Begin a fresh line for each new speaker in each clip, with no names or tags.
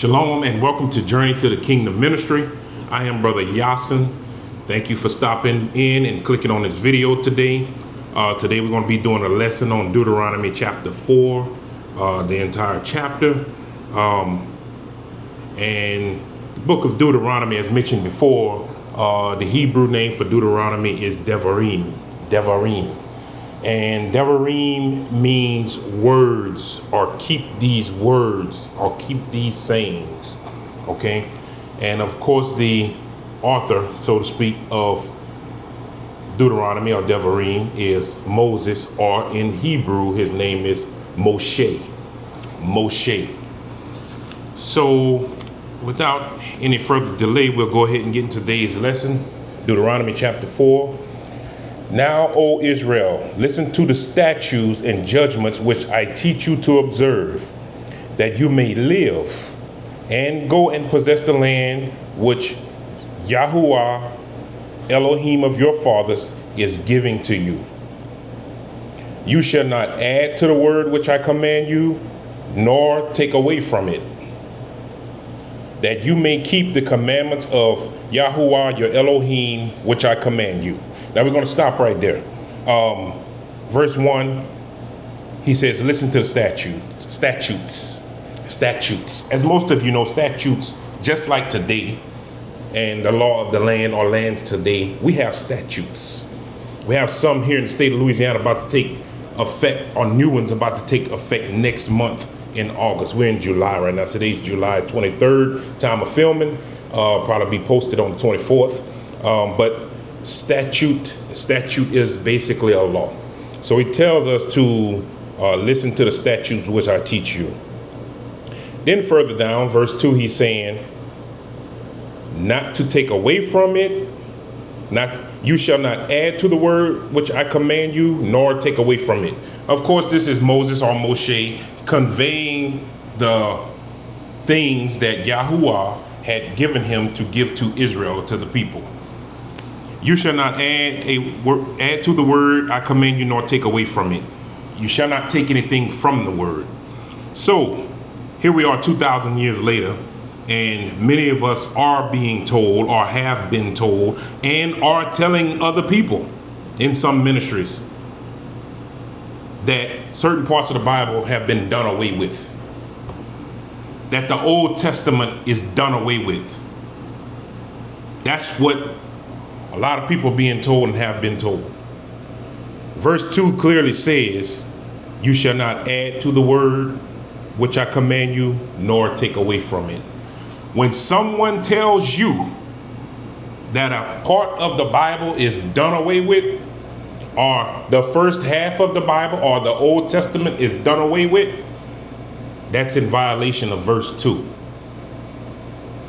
Shalom and welcome to Journey to the Kingdom Ministry. I am Brother Yasin. Thank you for stopping in and clicking on this video today. Today we're going to be doing a lesson on Deuteronomy chapter 4, the entire chapter. And the book of Deuteronomy, as mentioned before, the Hebrew name for Deuteronomy is Devarim. And Devarim means words, or keep these words, or keep these sayings. Okay? And of course, the author, so to speak, of Deuteronomy or Devarim is Moses, or in Hebrew, his name is Moshe. So, without any further delay, we'll go ahead and get into today's lesson, Deuteronomy chapter 4. Now, O Israel, listen to the statutes and judgments which I teach you to observe, that you may live, and go and possess the land which Yahuwah, Elohim of your fathers, is giving to you. You shall not add to the word which I command you, nor take away from it, that you may keep the commandments of Yahuwah your Elohim, which I command you. Now we're going to stop right there. Verse 1, he says, listen to the statutes. As most of you know, statutes, just like today, and the law of the land or lands today, we have statutes. We have some here in the state of Louisiana about to take effect, or new ones about to take effect next month in August. We're in July right now. Today's July 23rd, time of filming. Probably be posted on the 24th. But statute is basically a law. So he tells us to listen to the statutes which I teach you. Then further down, verse 2, he's saying, not to take away from it, you shall not add to the word which I command you, nor take away from it. Of course, this is Moses or Moshe conveying the things that Yahuwah had given him to give to Israel, to the people. You shall not add to the word I command you, nor take away from it. You shall not take anything from the word. So here we are 2,000 years later, and many of us are being told, or have been told, and are telling other people in some ministries that certain parts of the Bible have been done away with. That the Old Testament is done away with. That's what a lot of people are being told and have been told. Verse 2 clearly says, you shall not add to the word which I command you, nor take away from it. When someone tells you that a part of the Bible is done away with, or the first half of the Bible or the Old Testament is done away with, that's in violation of verse 2.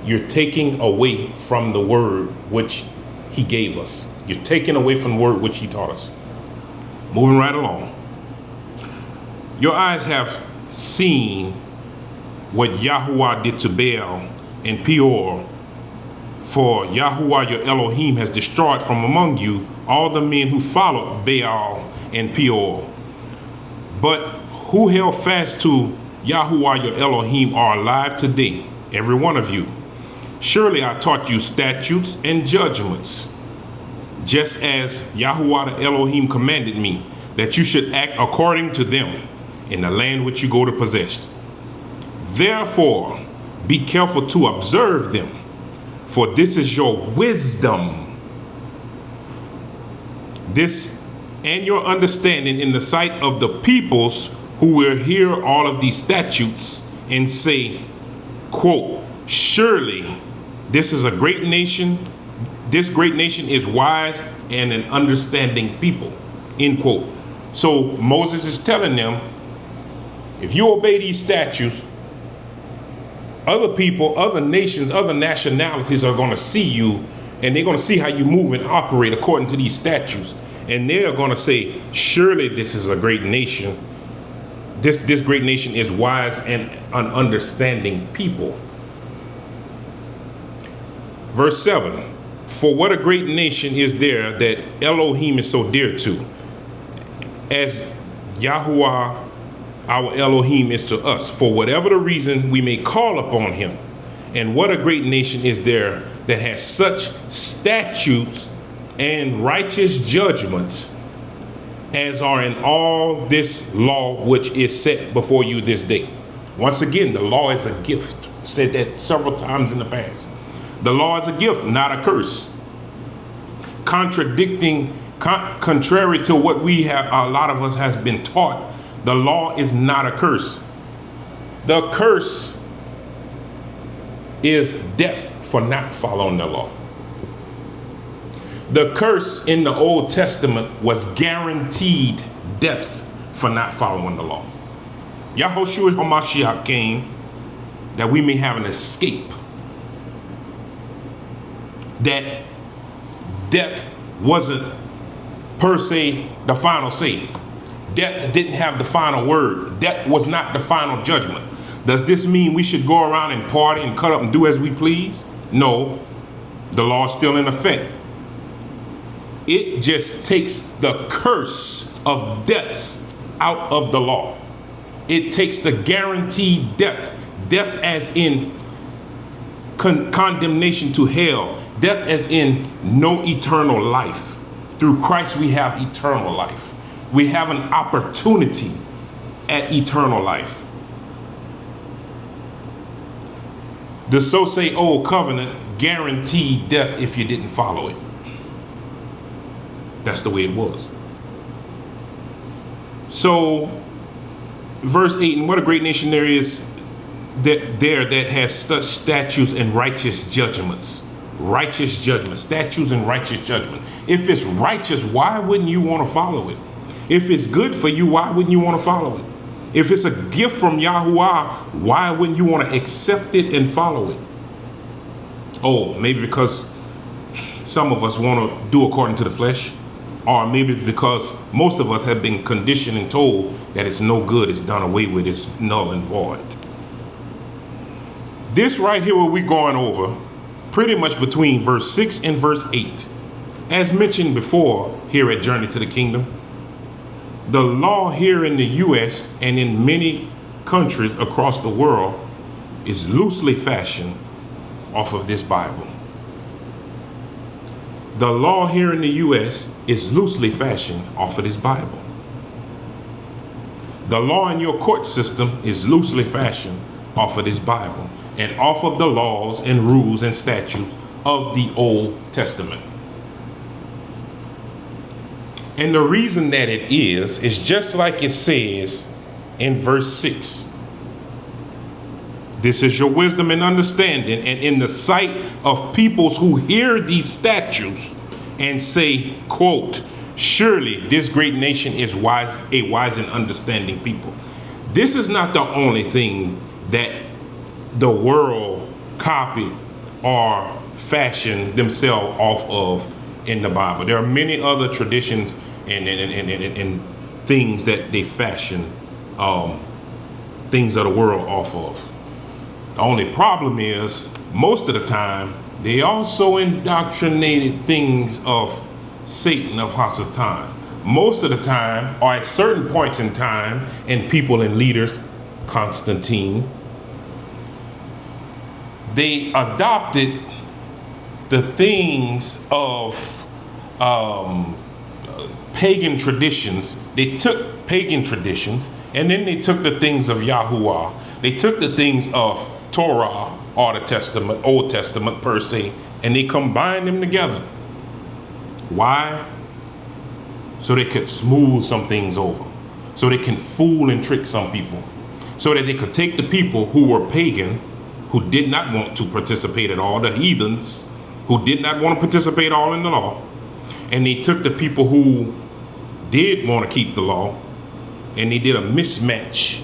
You're taking away from the word which he gave us. You're taking away from the word which he taught us. Moving right along. Your eyes have seen what Yahuwah did to Baal and Peor, for Yahuwah your Elohim has destroyed from among you all the men who followed Baal and Peor. But who held fast to Yahuwah your Elohim are alive today, every one of you. Surely I taught you statutes and judgments, just as Yahuwah the Elohim commanded me, that you should act according to them in the land which you go to possess. Therefore, be careful to observe them, for this is your wisdom, this and your understanding in the sight of the peoples who will hear all of these statutes and say, quote, surely this is a great nation. This great nation is wise and an understanding people, end quote. So Moses is telling them, if you obey these statutes, other people, other nations, other nationalities are going to see you, and they're going to see how you move and operate according to these statutes. And they're going to say, surely this is a great nation. This great nation is wise and an understanding people. Verse 7, for what a great nation is there that Elohim is so dear to, as Yahuwah our Elohim is to us, for whatever the reason we may call upon him. And what a great nation is there that has such statutes and righteous judgments as are in all this law which is set before you this day. Once again, the law is a gift. Said that several times in the past. The law is a gift, not a curse. Contrary to what we have, a lot of us has been taught, the law is not a curse. The curse is death for not following the law. The curse in the Old Testament was guaranteed death for not following the law. Yahushua HaMashiach came that we may have an escape. That death wasn't per se the final say. Death didn't have the final word. Death was not the final judgment. Does this mean we should go around and party and cut up and do as we please? No, the law is still in effect. It just takes the curse of death out of the law. It takes the guaranteed death. Death as in condemnation to hell. Death as in no eternal life. Through Christ we have eternal life. We have an opportunity at eternal life. The so-say old covenant guaranteed death if you didn't follow it. That's the way it was. So, verse 8, and what a great nation there is that has such statutes and righteous judgments. Righteous judgment, statutes and righteous judgment. If it's righteous, why wouldn't you want to follow it? If it's good for you, why wouldn't you want to follow it? If it's a gift from Yahuwah, why wouldn't you want to accept it and follow it? Oh, maybe because some of us want to do according to the flesh, or maybe because most of us have been conditioned and told that it's no good, it's done away with, it's null and void. This right here, what we're going over, pretty much between verse 6 and verse 8. As mentioned before here at Journey to the Kingdom, the law here in the U.S. and in many countries across the world is loosely fashioned off of this Bible. The law here in the U.S. is loosely fashioned off of this Bible. The law in your court system is loosely fashioned off of this Bible and off of the laws and rules and statutes of the Old Testament. And the reason that it is just like it says in verse 6. This is your wisdom and understanding, and in the sight of peoples who hear these statutes and say, quote, surely this great nation is wise, a wise and understanding people. This is not the only thing that the world copied or fashioned themselves off of in the Bible. There are many other traditions and things that they fashion things of the world off of. The only problem is most of the time they also indoctrinated things of Satan, of Hasatan. Most of the time, or at certain points in time, and people and leaders, Constantine, they adopted the things of pagan traditions. They took pagan traditions and then they took the things of Yahuwah. They took the things of Torah or the Testament, Old Testament per se, and they combined them together. Why? So they could smooth some things over. So they can fool and trick some people. So that they could take the people who were pagan, who did not want to participate at all, the heathens, who did not want to participate all in the law, and they took the people who did want to keep the law, and they did a mismatch,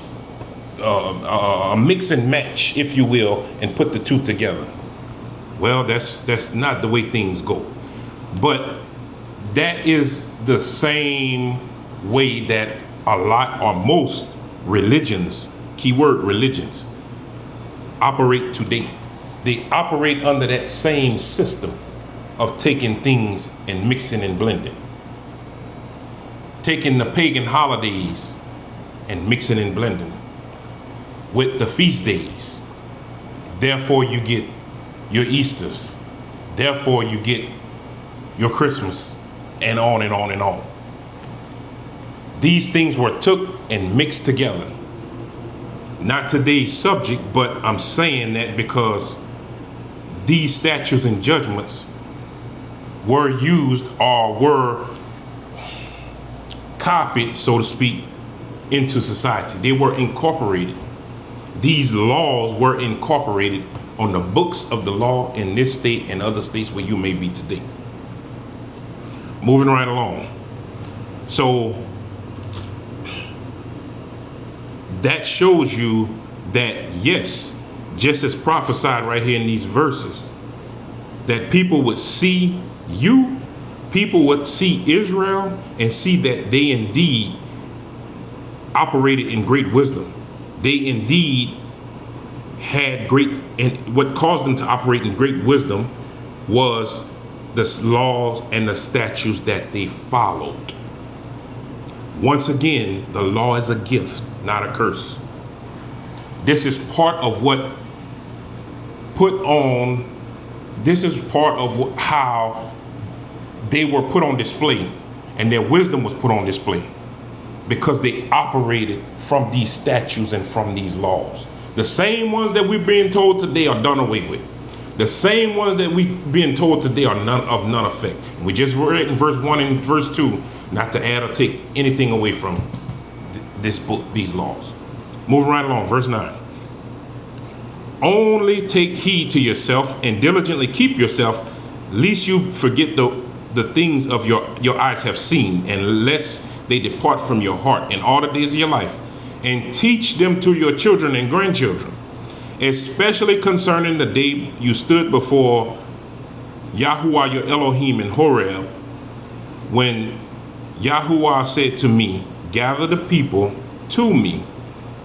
a mix and match, if you will, and put the two together. Well, that's not the way things go. But that is the same way that a lot or most religions, keyword religions, operate today. They operate under that same system of taking things and mixing and blending. Taking the pagan holidays and mixing and blending with the feast days. Therefore you get your Easters. Therefore you get your Christmas, and on and on and on. These things were took and mixed together. Not today's subject, but I'm saying that because these statutes and judgments were used or were copied, so to speak, into society. They were incorporated. These laws were incorporated on the books of the law in this state and other states where you may be today. Moving right along. So that shows you that, yes, just as prophesied right here in these verses, that people would see you, people would see Israel and see that they indeed operated in great wisdom. They indeed had great, and what caused them to operate in great wisdom was the laws and the statutes that they followed. Once again, the law is a gift, not a curse. This is part of what this is part of how they were put on display, and their wisdom was put on display because they operated from these statutes and from these laws. The same ones that we're being told today are done away with. The same ones that we're being told today are of none effect. We just read in verse 1 and verse 2, not to add or take anything away from this book, these laws. Moving right along, verse 9. Only take heed to yourself and diligently keep yourself, lest you forget the things of your eyes have seen, and lest they depart from your heart in all the days of your life, and teach them to your children and grandchildren, especially concerning the day you stood before Yahuwah your Elohim in Horeb, when Yahuwah said to me, gather the people to me,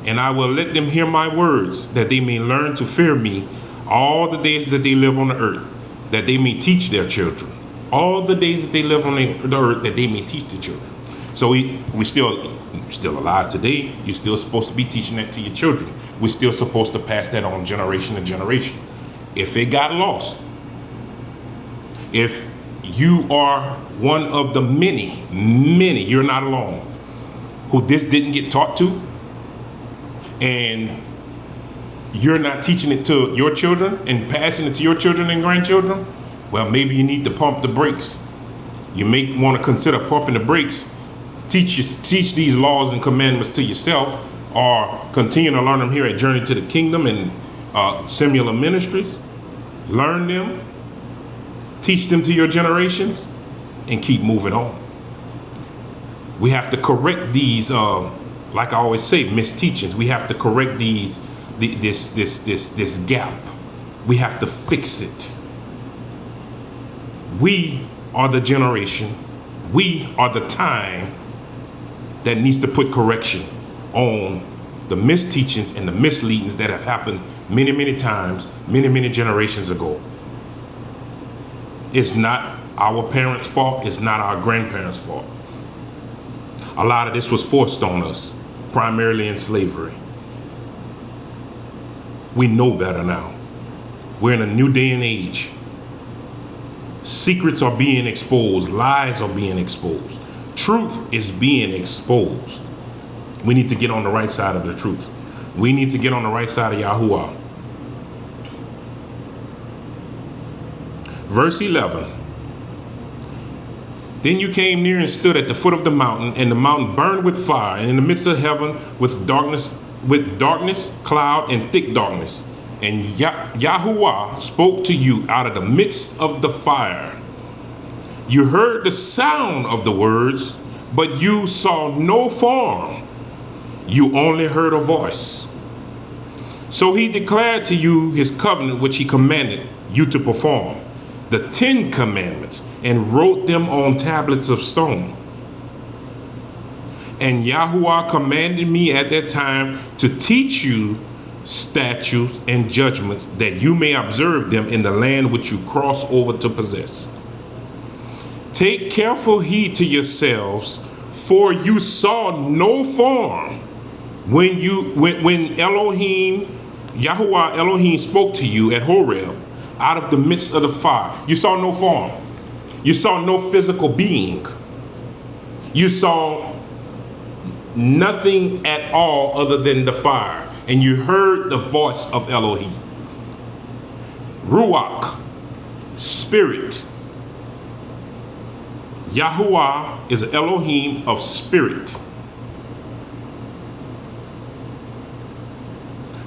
and I will let them hear my words, that they may learn to fear me all the days that they live on the earth, that they may teach their children. All the days that they live on the earth, that they may teach the children. So we still alive today. You're still supposed to be teaching that to your children. We're still supposed to pass that on generation to generation. If it got lost, if you are one of the many, you're not alone, who this didn't get taught to, and you're not teaching it to your children and passing it to your children and grandchildren, well, maybe you need to pump the brakes. You may want to consider pumping the brakes. Teach these laws and commandments to yourself, or continue to learn them here at Journey to the Kingdom and similar ministries. Learn them, teach them to your generations, and keep moving on. We have to correct these, like I always say, misteachings. We have to correct this gap. We have to fix it. We are the generation. We are the time that needs to put correction on the misteachings and the misleadings that have happened many times, many generations ago. It's not our parents' fault. It's not our grandparents' fault. A lot of this was forced on us, primarily in slavery. We know better now. We're in a new day and age. Secrets are being exposed. Lies are being exposed. Truth is being exposed. We need to get on the right side of the truth. We need to get on the right side of Yahuwah. Verse 11. Then you came near and stood at the foot of the mountain, and the mountain burned with fire, and in the midst of heaven with darkness, cloud, and thick darkness. And Yahuwah spoke to you out of the midst of the fire. You heard the sound of the words, but you saw no form. You only heard a voice. So he declared to you his covenant, which he commanded you to perform, the 10 commandments, and wrote them on tablets of stone. And Yahuwah commanded me at that time to teach you statutes and judgments, that you may observe them in the land which you cross over to possess. Take careful heed to yourselves, for you saw no form When Elohim, Yahuwah Elohim spoke to you at Horeb out of the midst of the fire, you saw no form. You saw no physical being. You saw nothing at all other than the fire. And you heard the voice of Elohim. Ruach, spirit. Yahuwah is Elohim of spirit.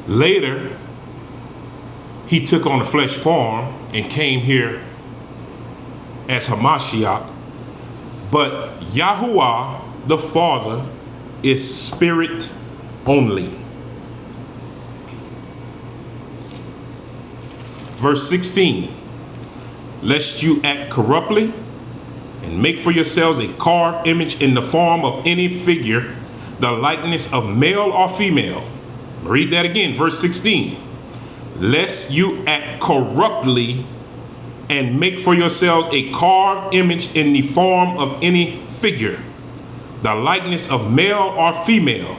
Later, he took on a flesh form and came here as Hamashiach. But Yahuwah, the Father, is spirit only. Verse 16, lest you act corruptly and make for yourselves a carved image in the form of any figure, the likeness of male or female. Read that again, verse 16. Lest you act corruptly and make for yourselves a carved image in the form of any figure, the likeness of male or female.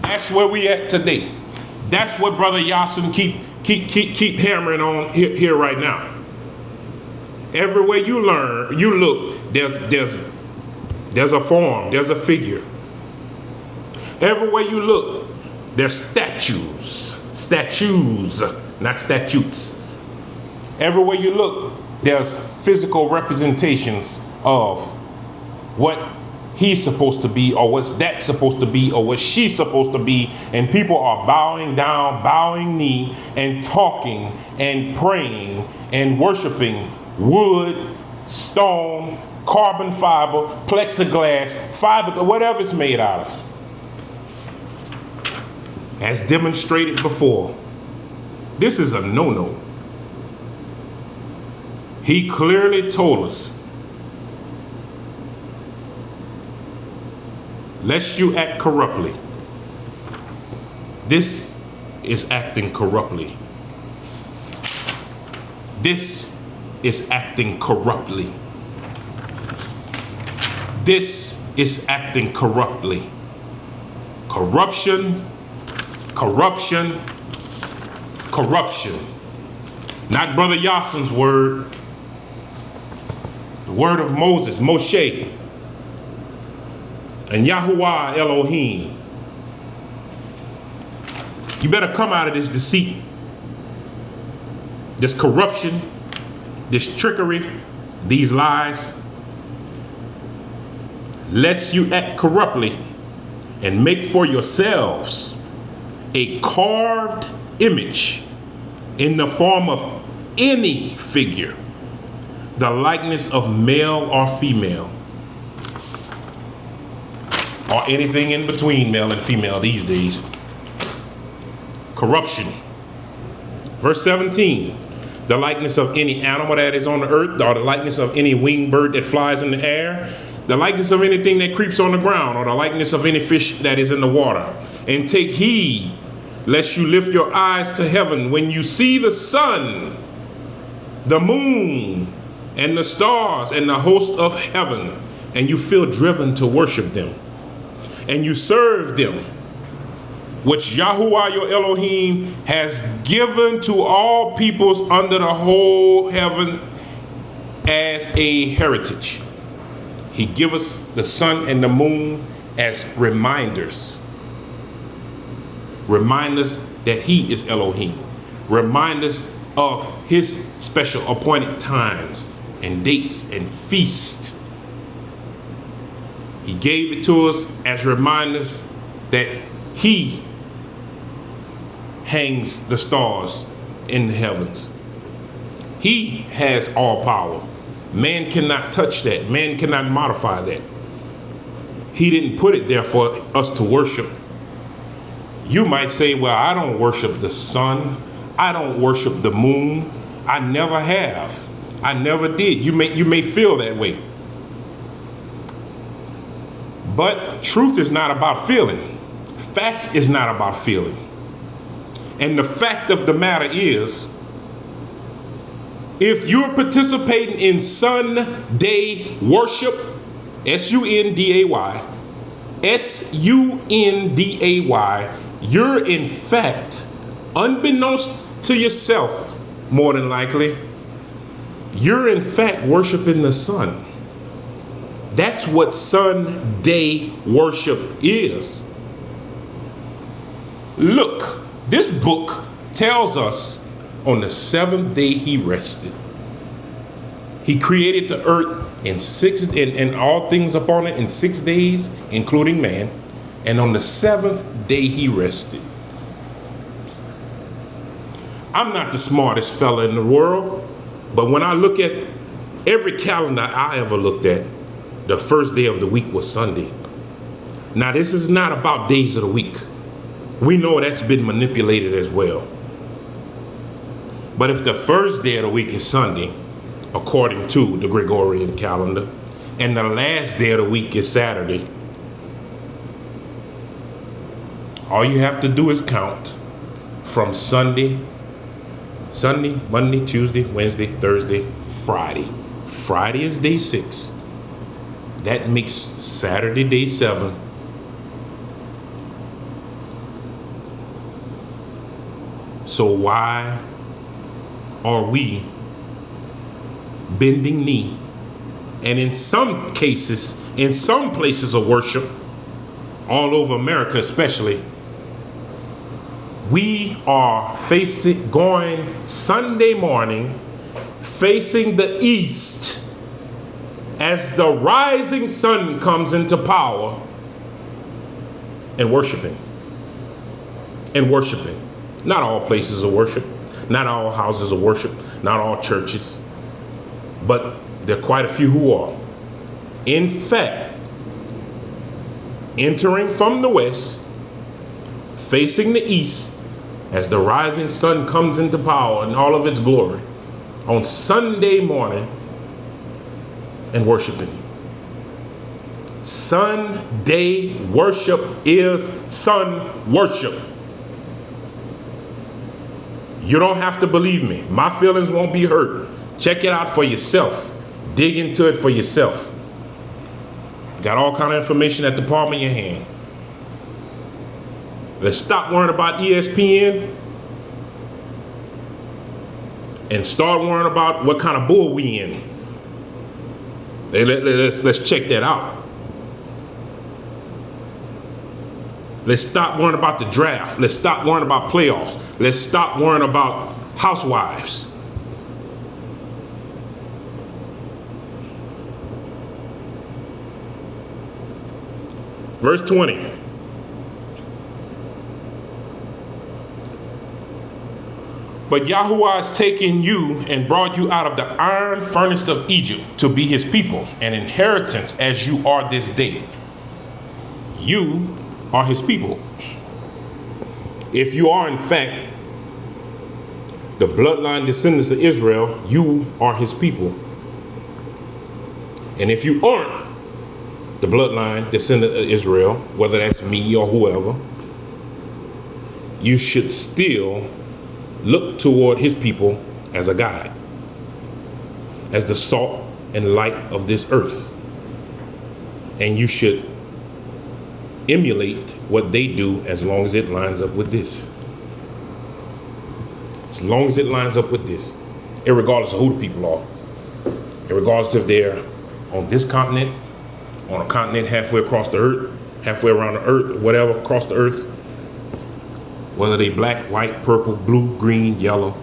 That's where we at today. That's what Brother Yasin keep hammering on here right now. Everywhere you look, there's a form, there's a figure. Everywhere you look, there's statues, not statutes. Everywhere you look, there's physical representations of what he's supposed to be, or what's that supposed to be, or what she's supposed to be, and people are bowing down, bowing knee, and talking, and praying, and worshiping wood, stone, carbon fiber, plexiglass, fiber, whatever it's made out of. As demonstrated before, this is a no-no. He clearly told us, lest you act corruptly. This is acting corruptly. This is acting corruptly. This is acting corruptly. Corruption, corruption, corruption. Not Brother Yasin's word. The word of Moses, Moshe, and Yahuwah Elohim. You better come out of this deceit, this corruption, this trickery, these lies, lest you act corruptly and make for yourselves a carved image in the form of any figure, the likeness of male or female, or anything in between male and female these days. Corruption. Verse 17, the likeness of any animal that is on the earth, or the likeness of any winged bird that flies in the air, the likeness of anything that creeps on the ground, or the likeness of any fish that is in the water. And take heed, lest you lift your eyes to heaven when you see the sun, the moon, and the stars, and the host of heaven, and you feel driven to worship them, and you serve them, which Yahuwah your Elohim has given to all peoples under the whole heaven as a heritage. He give us the sun and the moon as reminders. Remind us that he is Elohim. Remind us of his special appointed times and dates and feasts. He gave it to us as reminders that he hangs the stars in the heavens. He has all power. Man cannot touch that. Man cannot modify that. He didn't put it there for us to worship. You might say, well, I don't worship the sun. I don't worship the moon. I never have. I never did. You may feel that way. But truth is not about feeling. Fact is not about feeling. And the fact of the matter is, if you're participating in Sunday worship, Sunday, Sunday, you're in fact, unbeknownst to yourself, more than likely, you're in fact worshiping the sun. That's what Sunday worship is. Look, this book tells us on the seventh day he rested. He created the earth in and all things upon it in 6 days, including man. And on the seventh day he rested. I'm not the smartest fella in the world, but when I look at every calendar I ever looked at, the first day of the week was Sunday. Now, this is not about days of the week. We know that's been manipulated as well. But if the first day of the week is Sunday, according to the Gregorian calendar, and the last day of the week is Saturday, all you have to do is count from Sunday, Monday, Tuesday, Wednesday, Thursday, Friday. Friday is day 6. That makes Saturday day 7. So why are we bending knee? And in some cases, in some places of worship, all over America especially, we are going Sunday morning, facing the east as the rising sun comes into power, and worshiping. Not all places of worship, not all houses of worship, not all churches, but there are quite a few who are. In fact, entering from the west, facing the east, as the rising sun comes into power in all of its glory on Sunday morning, and worshiping. Sunday worship is sun worship. You don't have to believe me. My feelings won't be hurt. Check it out for yourself. Dig into it for yourself. Got all kind of information at the palm of your hand. Let's stop worrying about ESPN and start worrying about what kind of bull we in. Let's check that out. Let's stop worrying about the draft. Let's stop worrying about playoffs. Let's stop worrying about housewives. Verse 20. But Yahuwah has taken you and brought you out of the iron furnace of Egypt to be his people, an inheritance as you are this day. You are his people. If you are in fact the bloodline descendants of Israel, you are his people. And if you aren't the bloodline descendant of Israel, whether that's me or whoever, you should still look toward his people as a guide, as the salt and light of this earth. And you should emulate what they do as long as it lines up with this. As long as it lines up with this, irregardless of who the people are, irregardless if they're on this continent, on a continent halfway across the earth, halfway around the earth, whatever, across the earth, whether they black, white, purple, blue, green, yellow,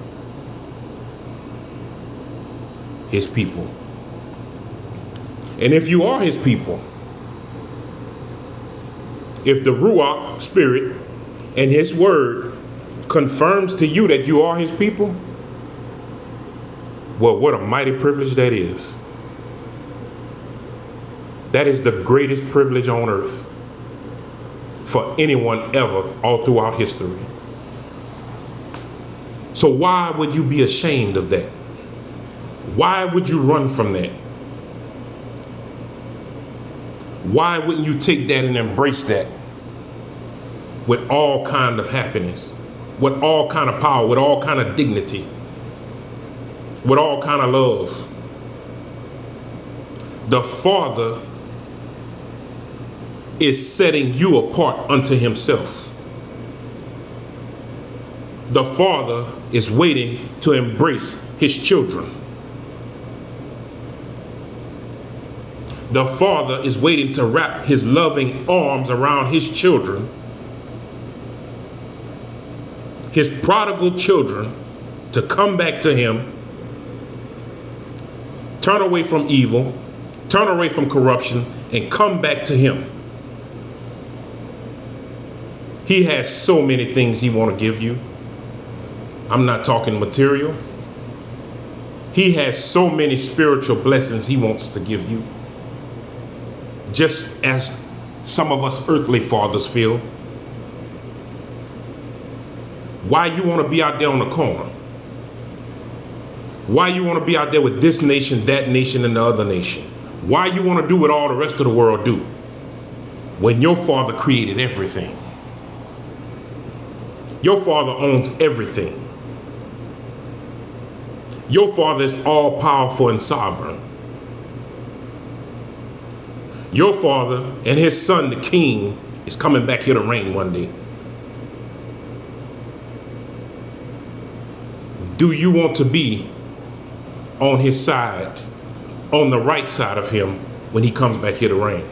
his people. And if you are his people, if the Ruach spirit and his word confirms to you that you are his people, well, what a mighty privilege that is. That is the greatest privilege on earth for anyone ever, all throughout history. So why would you be ashamed of that? Why would you run from that? Why wouldn't you take that and embrace that with all kind of happiness, with all kind of power, with all kind of dignity, with all kind of love? The Father is setting you apart unto himself. The Father is waiting to embrace his children. The Father is waiting to wrap his loving arms around his children, his prodigal children, to come back to him, turn away from evil, turn away from corruption, and come back to him. He has so many things he wants to give you. I'm not talking material. He has so many spiritual blessings he wants to give you. Just as some of us earthly fathers feel. Why you want to be out there on the corner? Why you want to be out there with this nation, that nation, and the other nation? Why you want to do what all the rest of the world do? When your Father created everything. Your Father owns everything. Your Father is all powerful and sovereign. Your Father and his Son, the King, is coming back here to reign one day. Do you want to be on his side, on the right side of him when he comes back here to reign?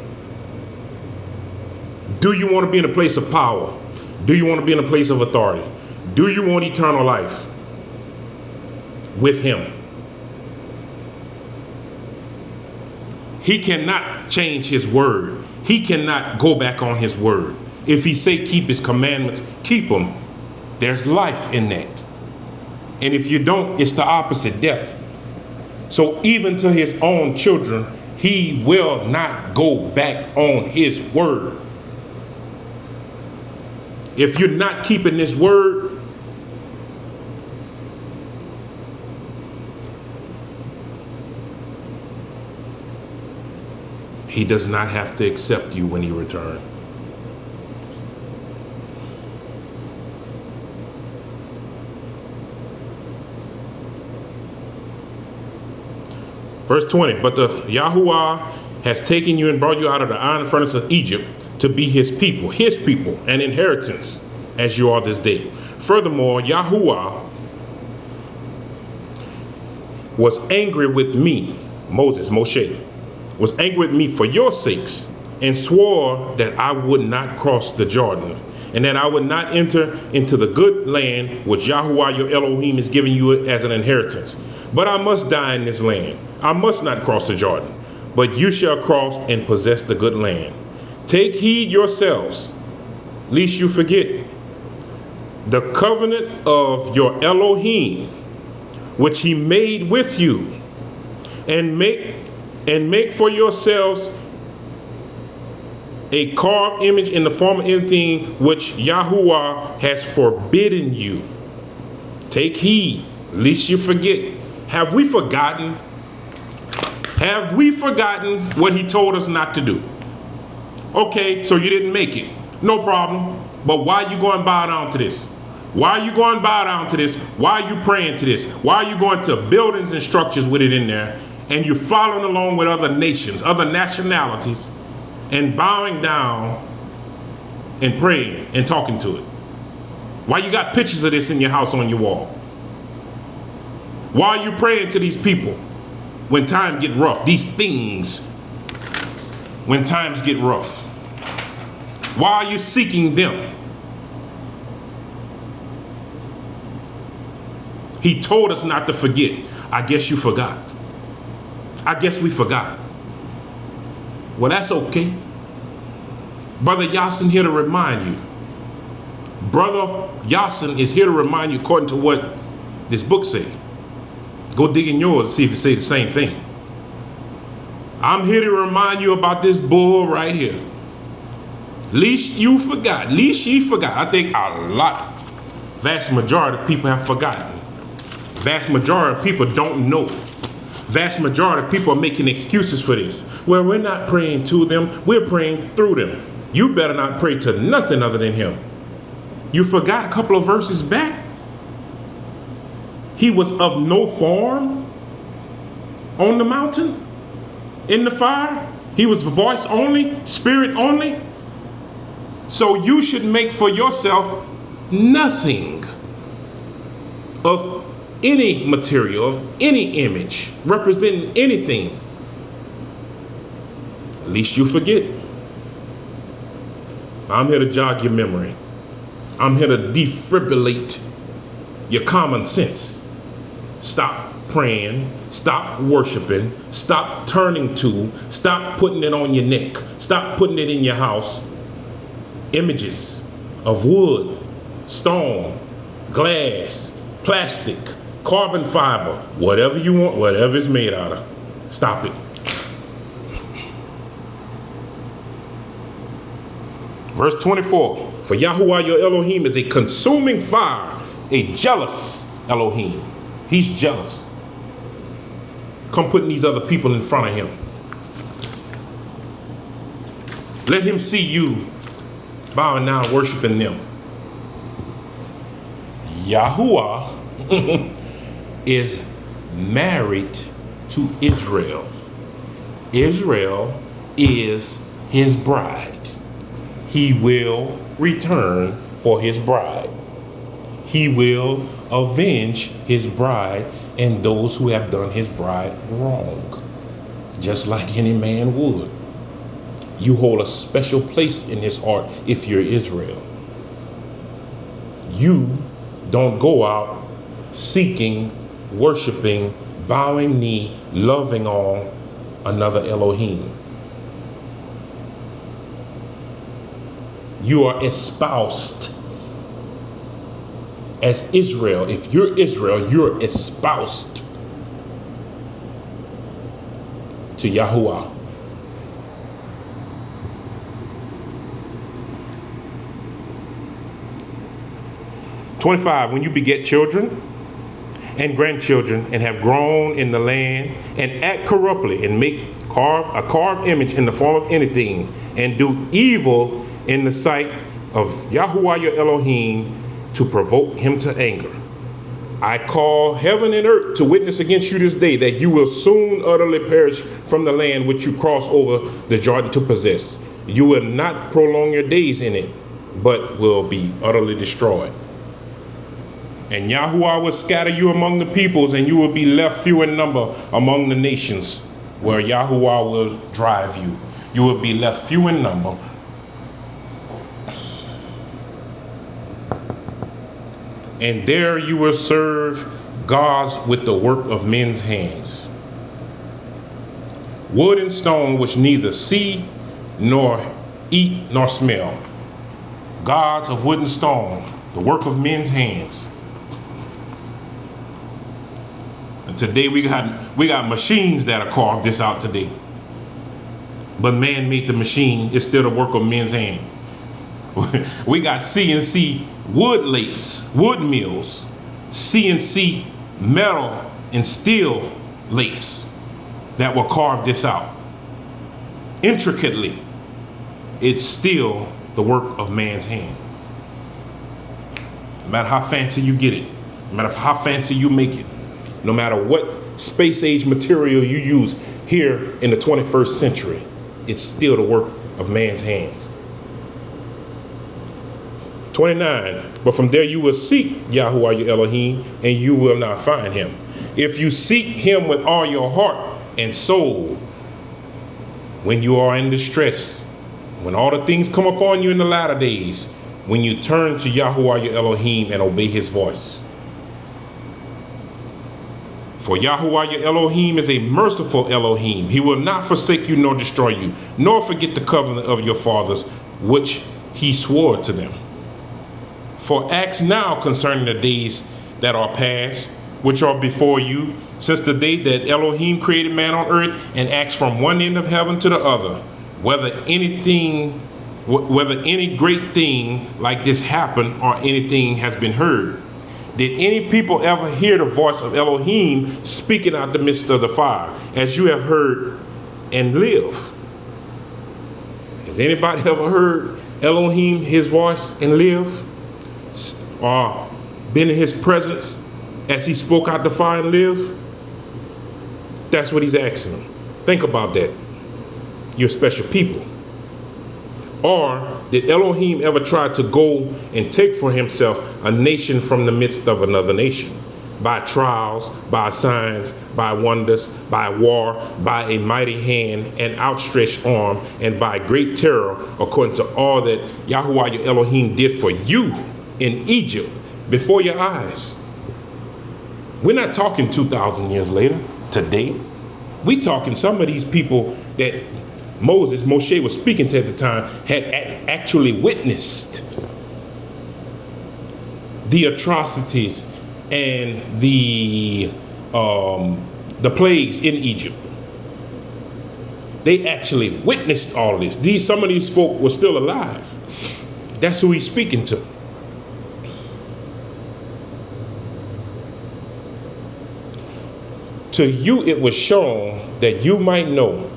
Do you want to be in a place of power? Do you want to be in a place of authority? Do you want eternal life with him? He cannot change his word. He cannot go back on his word. If he say keep his commandments, keep them. There's life in that. And if you don't, it's the opposite, death. So even to his own children, he will not go back on his word. If you're not keeping this word, he does not have to accept you when he returns. Verse 20, but the Yahuwah has taken you and brought you out of the iron furnace of Egypt to be his people, an inheritance, as you are this day. Furthermore, Yahuwah was angry with me, Moshe, was angry with me for your sakes, and swore that I would not cross the Jordan, and that I would not enter into the good land which Yahuwah your Elohim is giving you as an inheritance. But I must die in this land. I must not cross the Jordan, but you shall cross and possess the good land. Take heed yourselves, lest you forget the covenant of your Elohim, which he made with you, and make for yourselves a carved image in the form of anything which Yahuwah has forbidden you. Take heed, lest you forget. Have we forgotten? Have we forgotten what he told us not to do? Okay, so you didn't make it. No problem. But why are you going to bow down to this? Why are you going to bow down to this? Why are you praying to this? Why are you going to buildings and structures with it in there? And you're following along with other nations, other nationalities, and bowing down and praying and talking to it? Why you got pictures of this in your house on your wall? Why are you praying to these people when times get rough? These things, when times get rough. Why are you seeking them? He told us not to forget. I guess you forgot. I guess we forgot. Well, that's okay. Brother Yasin here to remind you. Brother Yasin is here to remind you according to what this book says. Go dig in yours and see if it say the same thing. I'm here to remind you about this bull right here. Least you forgot. Least ye forgot. I think vast majority of people have forgotten. Vast majority of people don't know. Vast majority of people are making excuses for this. Well, we're not praying to them. We're praying through them. You better not pray to nothing other than him. You forgot a couple of verses back? He was of no form on the mountain, in the fire. He was voice only, spirit only. So you should make for yourself nothing of any material, of any image, representing anything. At least you forget. I'm here to jog your memory. I'm here to defibrillate your common sense. Stop praying, stop worshiping, stop turning to, stop putting it on your neck, stop putting it in your house. Images of wood, stone, glass, plastic, carbon fiber, whatever you want, whatever it's made out of. Stop it. Verse 24, for Yahuwah your Elohim is a consuming fire, a jealous Elohim. He's jealous. Come putting these other people in front of him. Let him see you bowing down, worshiping them. Yahuwah is married to Israel. Israel is his bride. He will return for his bride. He will avenge his bride and those who have done his bride wrong, just like any man would. You hold a special place in his heart if you're Israel. You don't go out seeking, worshiping, bowing knee, loving on another Elohim. You are espoused as Israel. If you're Israel, you're espoused to Yahuwah. When you beget children and grandchildren and have grown in the land and act corruptly and make a carved image in the form of anything and do evil in the sight of Yahuwah your Elohim to provoke him to anger, I call heaven and earth to witness against you this day that you will soon utterly perish from the land which you cross over the Jordan to possess. You will not prolong your days in it, but will be utterly destroyed. And Yahuwah will scatter you among the peoples, and you will be left few in number among the nations where Yahuwah will drive you. You will be left few in number. And there you will serve gods with the work of men's hands. Wood and stone which neither see nor eat nor smell. Gods of wood and stone, the work of men's hands. And today we got machines that are carved this out today. But man made the machine. It's still the work of men's hand. We got CNC wood lathes, wood mills, CNC metal and steel lathes that will carve this out intricately. It's still the work of man's hand. No matter how fancy you get it, no matter how fancy you make it, no matter what space age material you use here in the 21st century, it's still the work of man's hands. 29, but from there you will seek Yahuwah your Elohim, and you will not find him. If you seek him with all your heart and soul, when you are in distress, when all the things come upon you in the latter days, when you turn to Yahuwah your Elohim and obey his voice. For Yahuwah your Elohim is a merciful Elohim. He will not forsake you nor destroy you, nor forget the covenant of your fathers, which he swore to them. For ask now concerning the days that are past, which are before you, since the day that Elohim created man on earth, and ask from one end of heaven to the other, whether any great thing like this happened or anything has been heard. Did any people ever hear the voice of Elohim speaking out the midst of the fire, as you have heard and live? Has anybody ever heard Elohim, his voice, and live? Or been in his presence as he spoke out the fire and live? That's what he's asking them. Think about that. You're special people. Or did Elohim ever try to go and take for himself a nation from the midst of another nation? By trials, by signs, by wonders, by war, by a mighty hand and outstretched arm, and by great terror, according to all that Yahuwah your Elohim did for you in Egypt before your eyes. We're not talking 2,000 years later, today. We talking some of these people that Moshe was speaking to at the time had actually witnessed the atrocities and the plagues in Egypt. They actually witnessed all this. Some of these folk were still alive. That's who he's speaking to. To you it was shown that you might know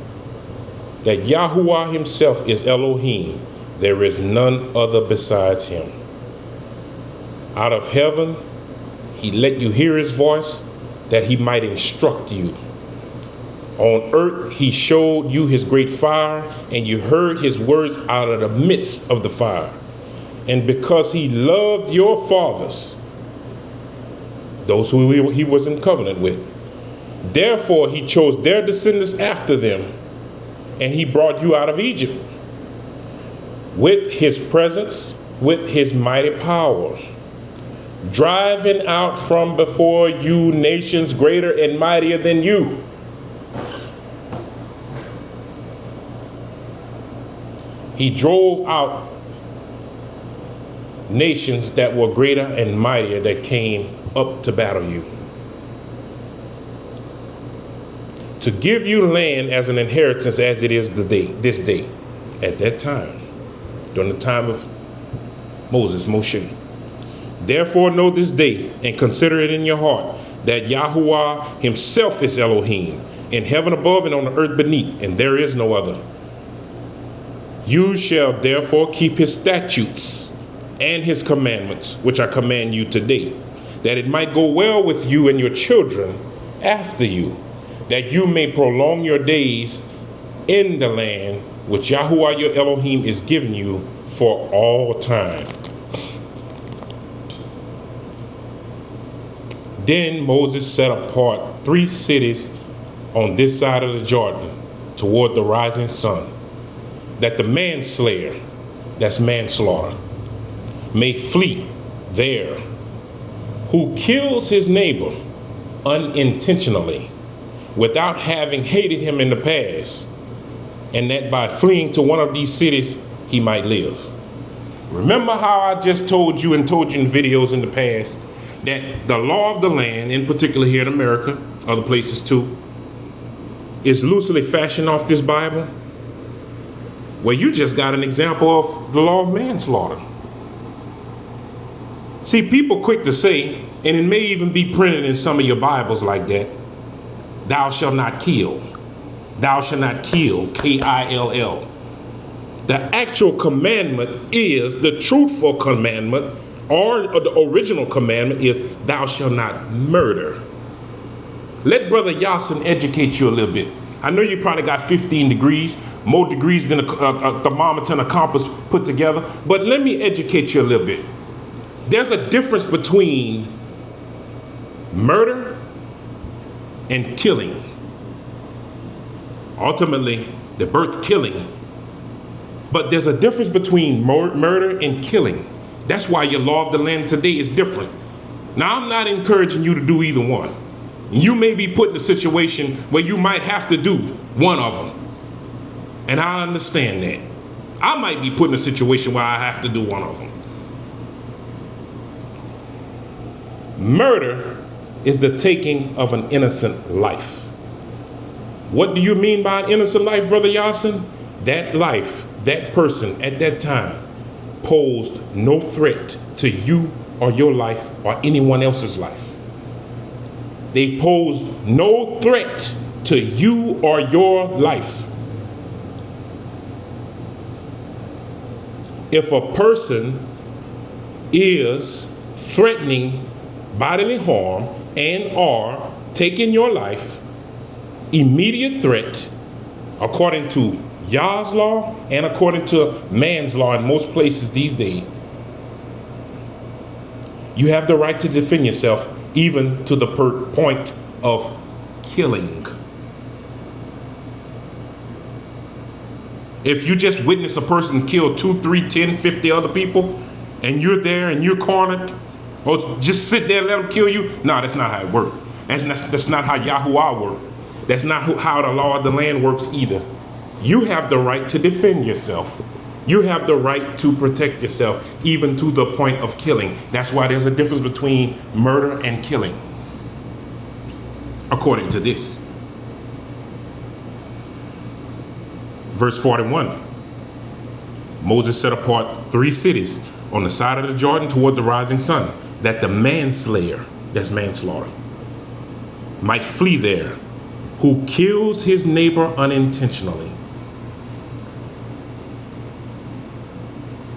that Yahuwah himself is Elohim. There is none other besides him. Out of heaven, he let you hear his voice that he might instruct you. On earth, he showed you his great fire, and you heard his words out of the midst of the fire. And because he loved your fathers, those who he was in covenant with, therefore he chose their descendants after them, and he brought you out of Egypt with his presence, with his mighty power, driving out from before you nations greater and mightier than you. He drove out nations that were greater and mightier that came up to battle you, to give you land as an inheritance as it is this day. At that time, during the time of Moshe. Therefore know this day and consider it in your heart that Yahuwah himself is Elohim, in heaven above and on the earth beneath, and there is no other. You shall therefore keep his statutes and his commandments, which I command you today, that it might go well with you and your children after you, that you may prolong your days in the land which Yahuwah your Elohim is giving you for all time. Then Moses set apart 3 cities on this side of the Jordan toward the rising sun, that the manslayer, that's manslaughter, may flee there, who kills his neighbor unintentionally, without having hated him in the past, and that by fleeing to one of these cities, he might live. Remember how I just told you in videos in the past that the law of the land, in particular here in America, other places too, is loosely fashioned off this Bible? Well, you just got an example of the law of manslaughter. See, people quick to say, and it may even be printed in some of your Bibles like that, thou shalt not kill. Thou shalt not kill, K-I-L-L. The actual commandment is, the truthful commandment, or the original commandment is, thou shalt not murder. Let Brother Yasin educate you a little bit. I know you probably got 15 degrees, more degrees than a thermometer and a compass put together, but let me educate you a little bit. There's a difference between murder and killing. Ultimately, the birth killing. But there's a difference between murder and killing. That's why your law of the land today is different. Now, I'm not encouraging you to do either one. You may be put in a situation where you might have to do one of them. And I understand that. I might be put in a situation where I have to do one of them. Murder is the taking of an innocent life. What do you mean by an innocent life, Brother Yasin? That life, that person at that time posed no threat to you or your life or anyone else's life. They posed no threat to you or your life. If a person is threatening bodily harm and or taking your life, immediate threat, according to Yah's law and according to man's law in most places these days, you have the right to defend yourself, even to the point of killing. If you just witness a person kill 2, 3, 10, 50 other people, and you're there and you're cornered, or just sit there and let them kill you, no, that's not how it works. That's not how Yahuwah works. That's not how the law of the land works either. You have the right to defend yourself. You have the right to protect yourself, even to the point of killing. That's why there's a difference between murder and killing, according to this. Verse 41, Moses set apart 3 cities on the side of the Jordan toward the rising sun, that the manslayer, that's manslaughter, might flee there, who kills his neighbor unintentionally.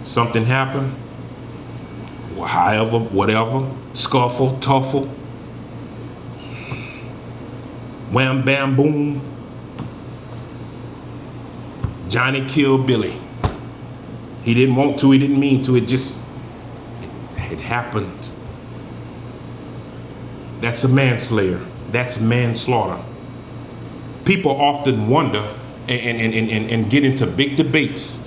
Something happened, however, whatever, scuffle, tuffle, wham, bam, boom, Johnny killed Billy. He didn't want to, he didn't mean to, it happened. That's a manslayer. That's manslaughter. People often wonder and get into big debates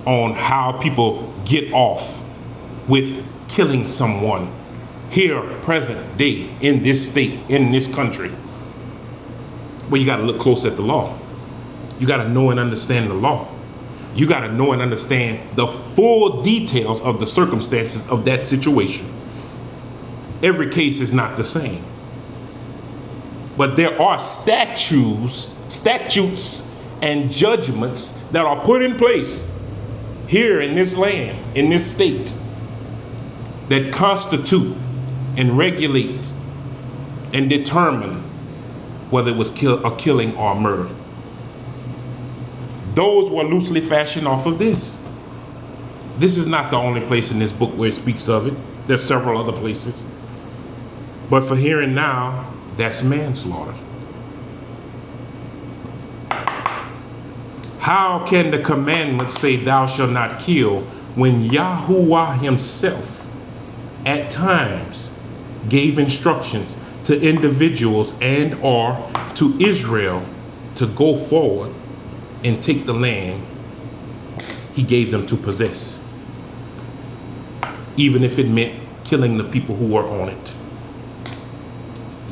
on how people get off with killing someone here, present day, in this state, in this country. Well, you got to look close at the law. You got to know and understand the law. You got to know and understand the full details of the circumstances of that situation. Every case is not the same. But there are statutes and judgments that are put in place here in this land, in this state, that constitute and regulate and determine whether it was a killing or a murder. Those were loosely fashioned off of this. This is not the only place in this book where it speaks of it. There's several other places. But for here and now, that's manslaughter. How can the commandments say thou shalt not kill when Yahuwah himself at times gave instructions to individuals and or to Israel to go forward and take the land he gave them to possess, even if it meant killing the people who were on it?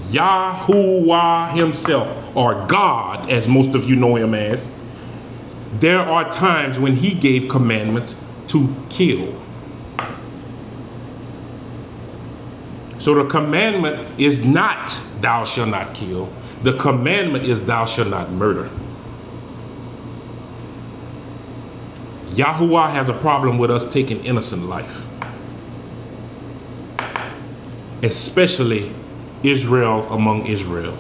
Yahuwah himself, or God, as most of you know him as, there are times when he gave commandments to kill. So the commandment is not thou shalt not kill. The commandment is thou shalt not murder. Yahuwah has a problem with us taking innocent life, especially Israel among Israel.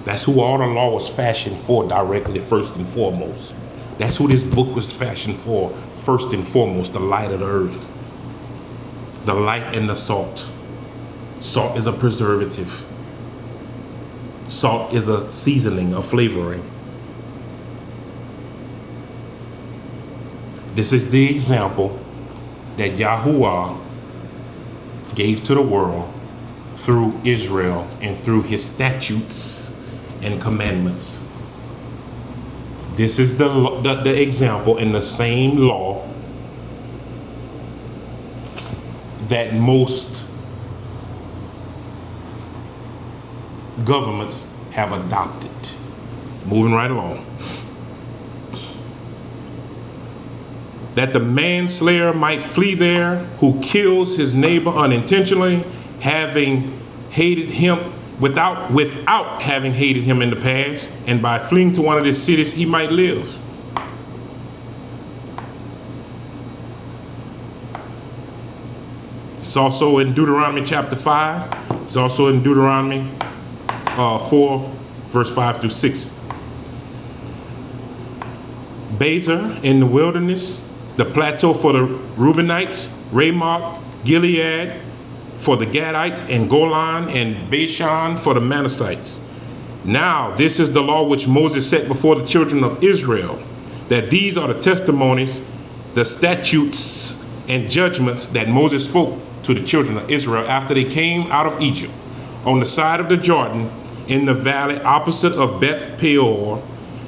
That's who all the law was fashioned for directly, first and foremost. That's who this book was fashioned for, first and foremost, the light of the earth. The light and the salt. Salt is a preservative. Salt is a seasoning, a flavoring. This is the example that Yahuwah gave to the world through Israel and through his statutes and commandments. This is the example in the same law that most governments have adopted. Moving right along. That the manslayer might flee there, who kills his neighbor unintentionally, having hated him without having hated him in the past, and by fleeing to one of his cities he might live. It's also in Deuteronomy chapter 5. It's also in Deuteronomy 4, verse 5 through 6. Bezer in the wilderness, the plateau for the Reubenites, Ramoth, Gilead for the Gadites, and Golan and Bashan for the Manassites. Now this is the law which Moses set before the children of Israel, that these are the testimonies, the statutes and judgments that Moses spoke to the children of Israel after they came out of Egypt, on the side of the Jordan, in the valley opposite of Beth Peor,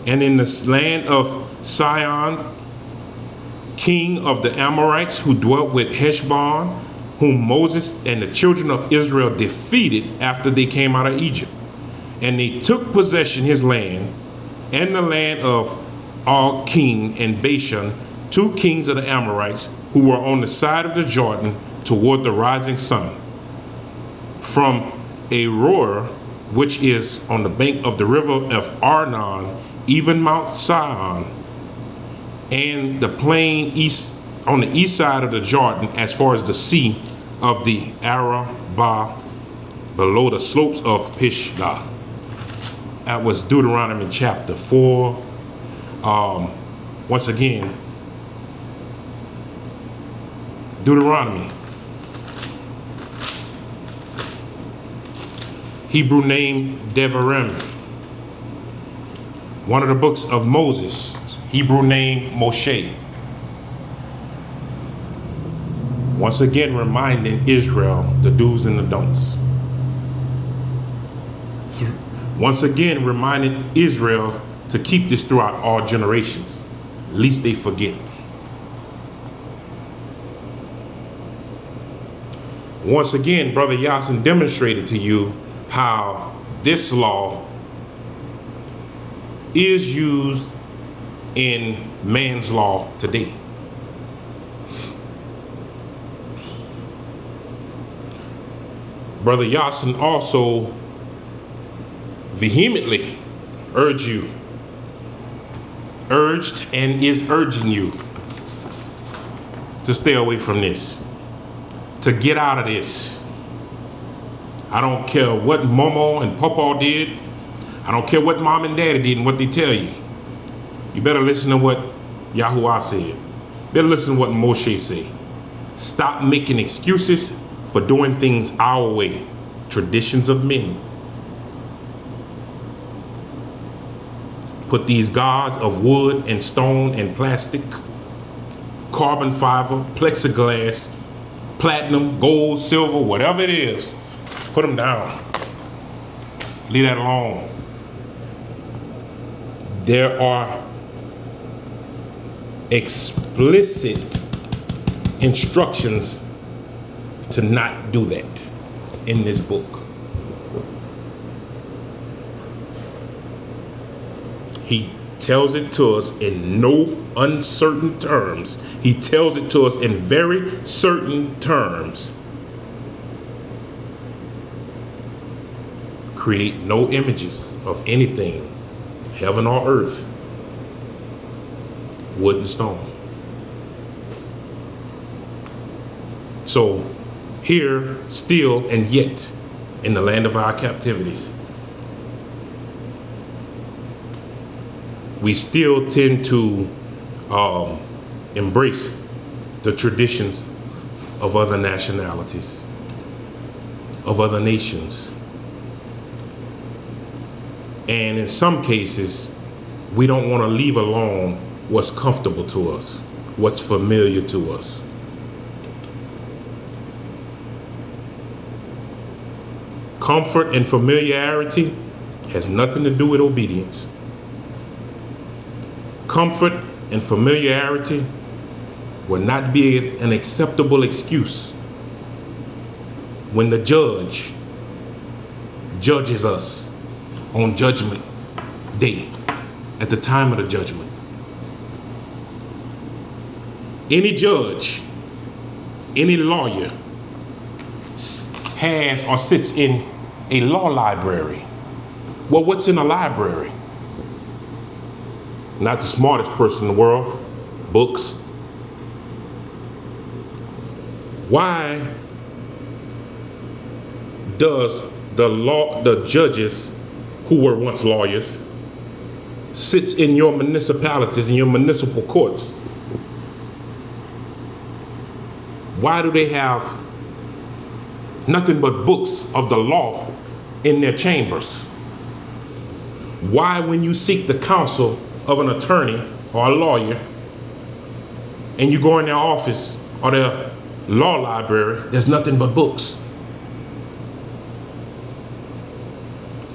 and in the land of Sihon, king of the Amorites, who dwelt with Heshbon, whom Moses and the children of Israel defeated after they came out of Egypt. And they took possession his land, and the land of Og king and Bashan, 2 kings of the Amorites, who were on the side of the Jordan toward the rising sun, from Aroer, which is on the bank of the river of Arnon, even Mount Sion, and the plain east on the east side of the Jordan, as far as the sea of the Arabah, below the slopes of Pisgah. That was Deuteronomy chapter 4. Once again, Deuteronomy, Hebrew name Devarim. One of the books of Moses, Hebrew name Moshe. Once again, reminding Israel the do's and the don'ts. Once again, reminding Israel to keep this throughout all generations, lest they forget. Once again, Brother Yasin demonstrated to you how this law is used in man's law today. Brother Yasin also vehemently urged and is urging you to stay away from this, to get out of this. I don't care what Momo and Papa did. I don't care what Mom and Daddy did and what they tell you. You better listen to what Yahuwah said. Better listen to what Moshe said. Stop making excuses for doing things our way. Traditions of men. Put these gods of wood and stone and plastic, carbon fiber, plexiglass, platinum, gold, silver, whatever it is, put them down. Leave that alone. There are explicit instructions to not do that in this book. He tells it to us in no uncertain terms. He tells it to us in very certain terms. Create no images of anything, heaven or earth, wood and stone. So here, still and yet, in the land of our captivities, we still tend to embrace the traditions of other nationalities, of other nations. And in some cases, we don't want to leave alone what's comfortable to us, what's familiar to us. Comfort and familiarity has nothing to do with obedience. Comfort and familiarity will not be an acceptable excuse when the judge judges us on judgment day, at the time of the judgment. Any judge, any lawyer has or sits in a law library. Well, what's in a library? Not the smartest person in the world, books. Why does the judges who were once lawyers sits in your municipalities, in your municipal courts? Why do they have nothing but books of the law in their chambers? Why, when you seek the counsel of an attorney or a lawyer, and you go in their office or their law library, there's nothing but books?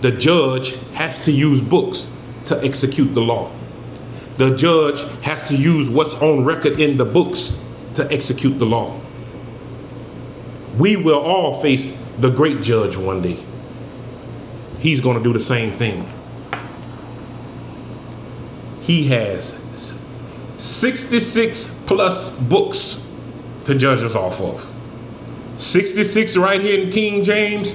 The judge has to use books to execute the law. The judge has to use what's on record in the books to execute the law. We will all face the great judge one day. He's going to do the same thing. He has 66 plus books to judge us off of. 66 right here in King James,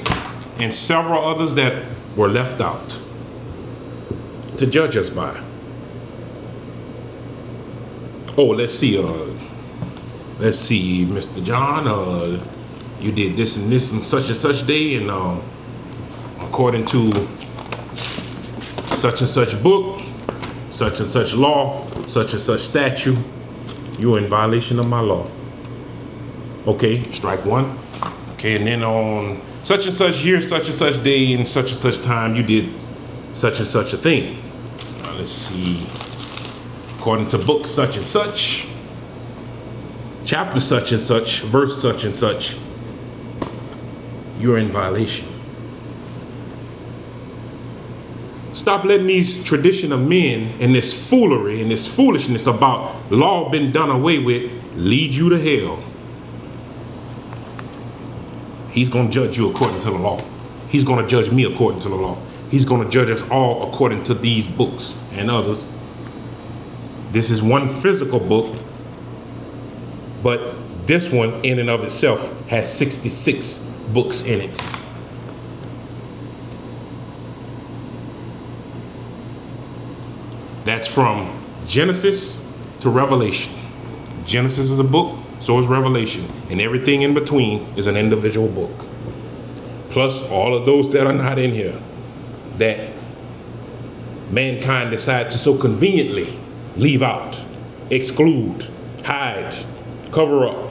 and several others that were left out to judge us by. Oh, let's see, Mr. John, you did this and such day, and according to such and such book, such and such law, such and such statute, you're in violation of my law. Okay, strike one. Okay, and then on such and such year, such and such day, and such time, you did such and such a thing. Let's see. According to book such and such, chapter such and such, verse such and such, you're in violation. Stop letting these tradition of men and this foolery and this foolishness about law been done away with lead you to hell. He's going to judge you according to the law. He's going to judge me according to the law. He's going to judge us all according to these books and others. This is one physical book, but this one in and of itself has 66 books in it. That's from Genesis to Revelation. Genesis is a book, so is Revelation, and everything in between is an individual book. Plus all of those that are not in here that mankind decided to so conveniently leave out, exclude, hide, cover up.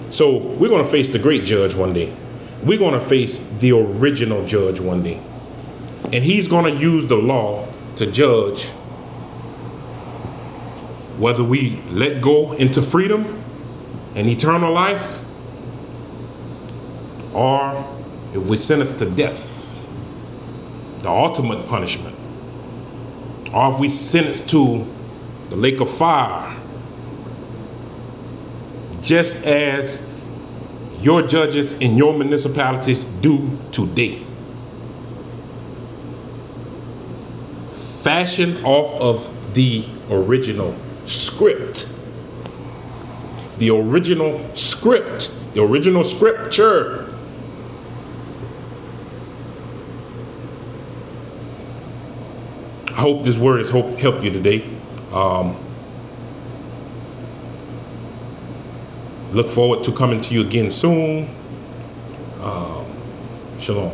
So we're going to face the great judge one day. We're going to face the original judge one day. And he's going to use the law to judge whether we let go into freedom and eternal life, or if we sentence to death, the ultimate punishment, or if we sentence to the lake of fire, just as your judges in your municipalities do today. Fashioned off of the original script. The original script. The original scripture. I hope this word has helped you today. Look forward to coming to you again soon. Shalom.